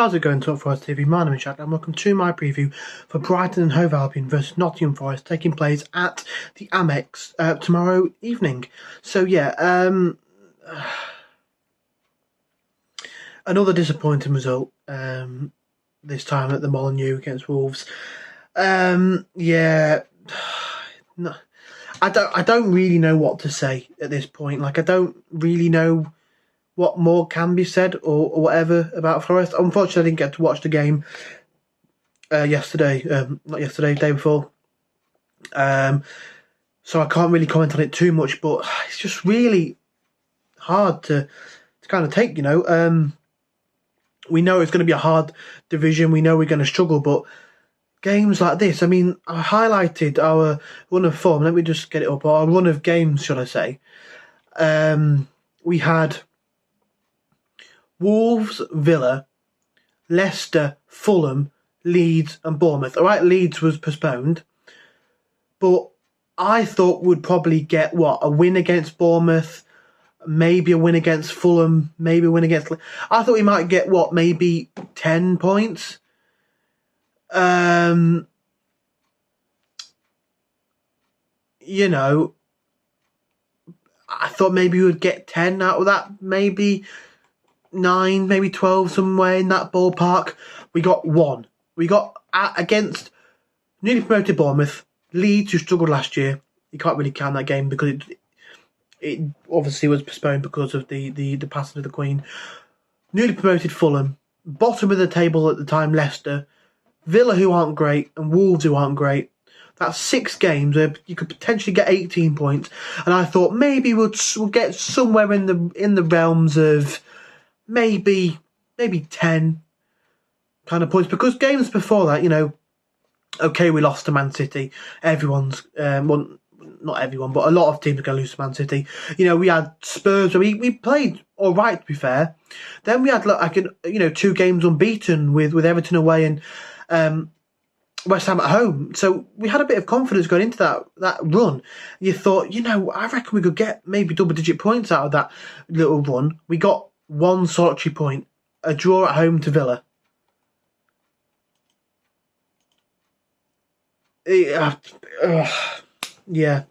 How's it going, Top Forest TV? My name is Jack and welcome to my preview for Brighton and Hove Albion versus Nottingham Forest, taking place at the Amex tomorrow evening. So yeah, another disappointing result this time at the Molineux against Wolves. Yeah, no, I don't really know what to say at this point. Like, I don't really know what more can be said or whatever about Forest. Unfortunately, I didn't get to watch the game yesterday. Not yesterday, day before. So I can't really comment on it too much, but it's just really hard to kind of take, you know. We know it's going to be a hard division. We know we're going to struggle, but games like this, I mean, I highlighted our run of form. Let me just get it up. Our run of games, should I say. We had Wolves, Villa, Leicester, Fulham, Leeds and Bournemouth. All right, Leeds was postponed, but I thought we'd probably get, a win against Bournemouth, maybe a win against Fulham, maybe a win against... I thought we might get, maybe 10 points? You know, I thought maybe we would get 10 out of that, maybe 9, maybe 12, somewhere in that ballpark. We got 1. We got against newly promoted Bournemouth, Leeds, who struggled last year. You can't really count that game because it obviously was postponed because of the passing of the Queen. Newly promoted Fulham, bottom of the table at the time, Leicester, Villa, who aren't great, and Wolves, who aren't great. That's 6 games where you could potentially get 18 points, and I thought maybe we'll get somewhere in the realms of maybe 10 kind of points, because games before that, you know, okay, we lost to Man City. Everyone's not everyone, but a lot of teams are going to lose to Man City. You know, we had Spurs, where we played all right, to be fair. Then we had 2 games unbeaten with Everton away and West Ham at home. So we had a bit of confidence going into that run. You thought, you know, I reckon we could get maybe double-digit points out of that little run. We got 1 solitary point, a draw at home to Villa. Yeah.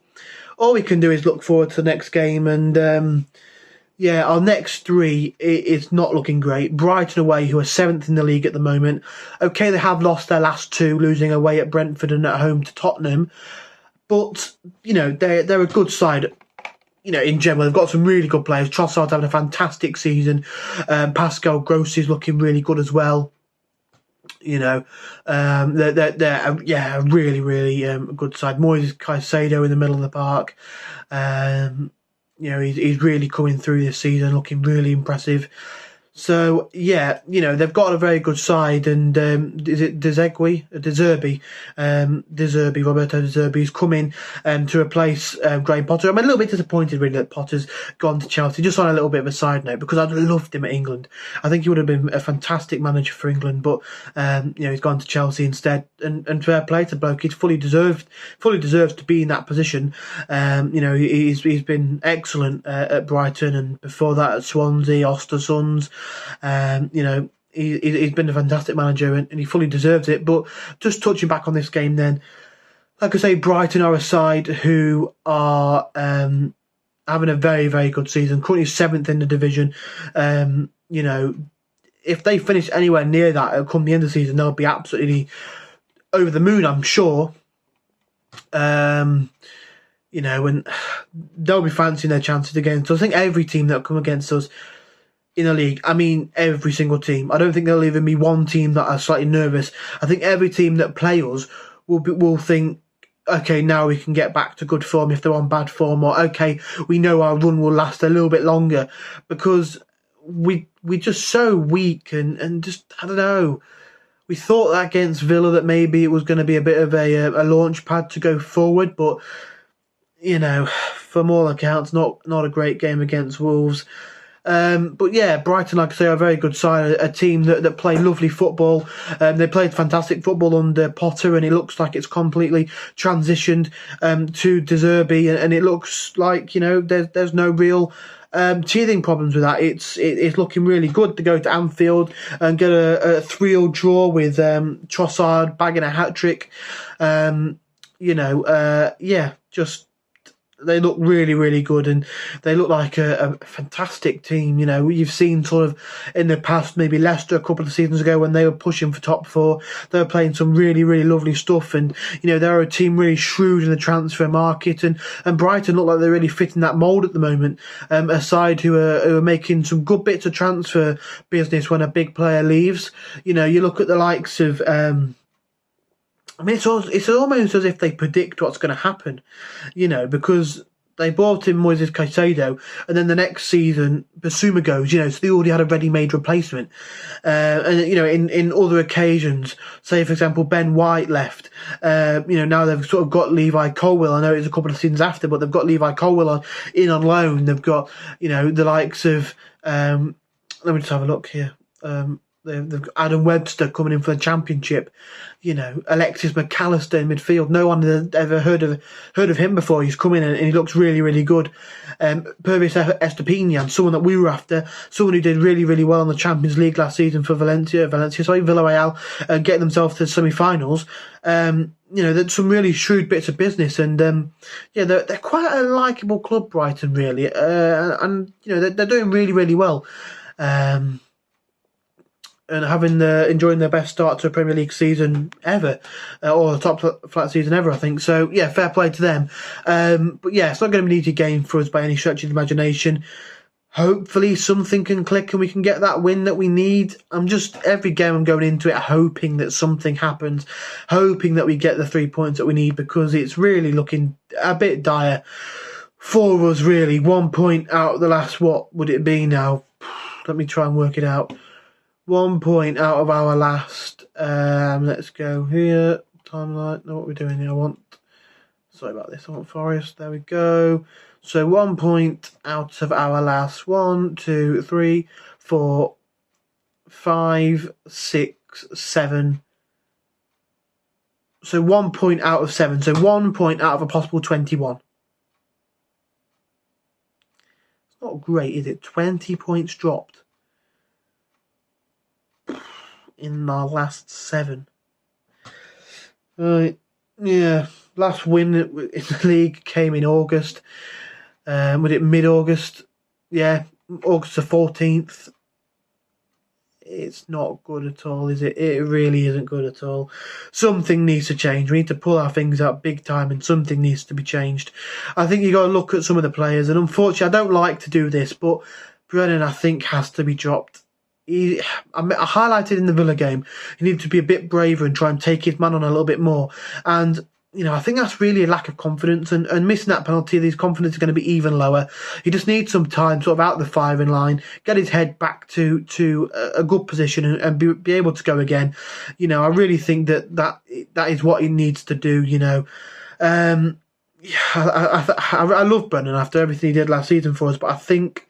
All we can do is look forward to the next game, and our next 3 is not looking great. Brighton away, who are 7th in the league at the moment. Okay, they have lost their last 2, losing away at Brentford and at home to Tottenham. But, you know, they're a good side. You know, in general, they've got some really good players. Trossard's having a fantastic season. Pascal Gross is looking really good as well. You know, they're a really, really good side. Moises Caicedo in the middle of the park. You know, he's really coming through this season, looking really impressive. So, yeah, you know, they've got a very good side, and is it De Zerbi? Roberto De Zerbi's coming to replace Graham Potter. I'm a little bit disappointed, really, that Potter's gone to Chelsea, just on a little bit of a side note, because I'd loved him at England. I think he would have been a fantastic manager for England, but, you know, he's gone to Chelsea instead, and fair play to the bloke. He's fully deserves to be in that position. You know, he's been excellent at Brighton, and before that at Swansea, Ostersund. You know, he's been a fantastic manager, and he fully deserves it. But just touching back on this game then, like I say, Brighton are a side who are having a very, very good season, currently 7th in the division. You know, if they finish anywhere near that come the end of the season, they'll be absolutely over the moon, I'm sure. You know, and they'll be fancying their chances again. So I think every team that'll come against us in the league, I mean every single team, I don't think there'll even be one team that are slightly nervous. I think every team that play us will think, okay, now we can get back to good form if they're on bad form, or okay, we know our run will last a little bit longer, because we're just so weak, and just, I don't know. We thought that against Villa that maybe it was going to be a bit of a launch pad to go forward, but, you know, from all accounts, not a great game against Wolves. But yeah, Brighton, like I say, are a very good side, a team that play lovely football. They played fantastic football under Potter, and it looks like it's completely transitioned to De Zerbi, and it looks like, there's no real teething problems with that. It's looking really good to go to Anfield and get a 3-3 draw with Trossard bagging a hat-trick. Just they look really, really good, and they look like a fantastic team. You've seen sort of in the past, maybe Leicester a couple of seasons ago when they were pushing for top four, they were playing some really, really lovely stuff, and they're a team really shrewd in the transfer market, and Brighton look like they're really fitting that mould at the moment. A side who are making some good bits of transfer business when a big player leaves. You look at the likes of. It's almost as if they predict what's going to happen, because they brought in Moises Caicedo, and then the next season Basuma goes, so they already had a ready-made replacement. In other occasions, say for example Ben White left, now they've sort of got Levi Colwill. I know it's a couple of seasons after, but they've got Levi Colwill on loan. They've got the likes of let me just have a look here. They've got Adam Webster coming in for the Championship. Alexis McAllister in midfield. No one had ever heard of him before. He's come in and he looks really, really good. Pervis Estepinian, someone that we were after, someone who did really, really well in the Champions League last season for Villarreal, getting themselves to the semi-finals. There's some really shrewd bits of business, and they're quite a likeable club, Brighton, really, and they're doing really, really well. And enjoying their best start to a Premier League season ever, or a top flight season ever, I think. So yeah, fair play to them. But yeah, it's not going to be an easy game for us by any stretch of the imagination. Hopefully something can click and we can get that win that we need. Every game I'm going into it hoping that something happens, hoping that we get the 3 points that we need, because it's really looking a bit dire for us, really. 1 point out of the last, what would it be now? Let me try and work it out. 1 point out of our last. Let's go here. Timeline. Know what we're doing here. Sorry about this. I want Forest. There we go. So 1 point out of our last 1, 2, 3, 4, 5, 6, 7. So 1 point out of 7. So 1 point out of a possible 21. It's not great, is it? 20 points dropped in our last 7. Yeah, last win in the league came in August. Was it mid-August? Yeah, August the 14th. It's not good at all, is it? It really isn't good at all. Something needs to change. We need to pull our things out big time, and something needs to be changed. I think you got to look at some of the players, and unfortunately, I don't like to do this, but Brennan, I think, has to be dropped. I highlighted in the Villa game, he needed to be a bit braver and try and take his man on a little bit more. And I think that's really a lack of confidence, and missing that penalty, his confidence is going to be even lower. He just needs some time, sort of out the firing line, get his head back to a good position, and be able to go again. I really think that is what he needs to do. I love Brennan after everything he did last season for us, but I think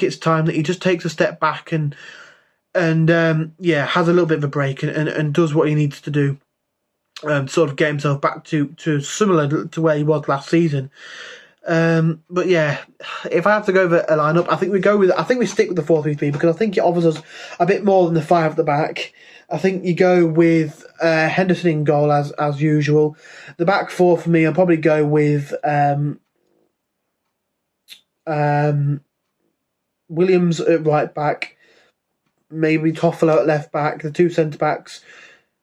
it's time that he just takes a step back and has a little bit of a break and does what he needs to do. Sort of get himself back to similar to where he was last season. But yeah, if I have to go over a lineup, I think we stick with the 4-3-3, because I think it offers us a bit more than the 5 at the back. I think you go with Henderson in goal as usual. The back 4 for me, I'll probably go with Williams at right back, maybe Toffolo at left back. The 2 centre backs,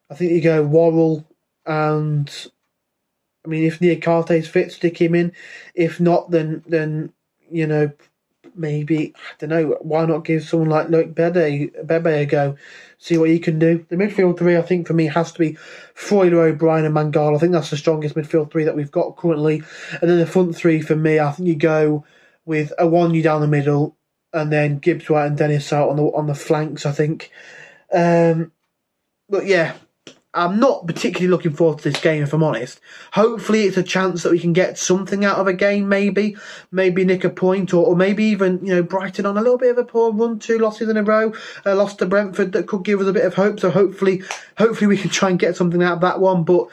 I think you go Worrell, and I mean, if Niakarte's fit, stick him in. If not, then maybe, I don't know, why not give someone like Bebe a go, see what he can do. The midfield 3, I think, for me, has to be Freuler, O'Brien and Mangala. I think that's the strongest midfield 3 that we've got currently. And then the front 3 for me, I think you go with Awoniyi down the middle, and then Gibbs White and Dennis out on the flanks, I think. But yeah, I'm not particularly looking forward to this game, if I'm honest. Hopefully it's a chance that we can get something out of a game, maybe nick a point, or maybe even, you know, Brighton on a little bit of a poor run, 2 losses in a row, lost to Brentford, that could give us a bit of hope. So hopefully we can try and get something out of that one, but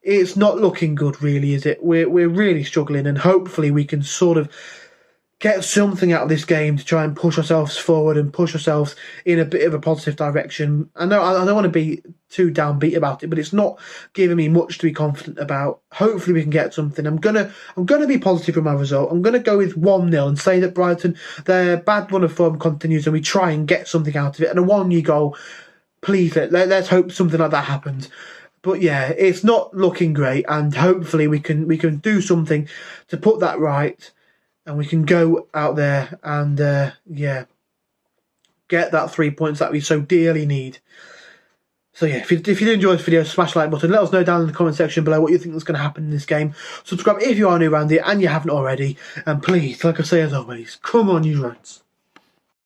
it's not looking good, really, is it? We're really struggling, and hopefully we can sort of get something out of this game to try and push ourselves forward and push ourselves in a bit of a positive direction. I know I don't want to be too downbeat about it, but it's not giving me much to be confident about. Hopefully we can get something. I'm gonna be positive with my result. I'm gonna go with 1-0 and say that Brighton, their bad run of form continues and we try and get something out of it. And a 1-0 goal, please let's hope something like that happens. But yeah, it's not looking great, and hopefully we can do something to put that right. And we can go out there and, get that 3 points that we so dearly need. So yeah, if you did enjoy this video, smash the like button. Let us know down in the comment section below what you think is going to happen in this game. Subscribe if you are new around here and you haven't already. And please, like I say as always, come on you Reds.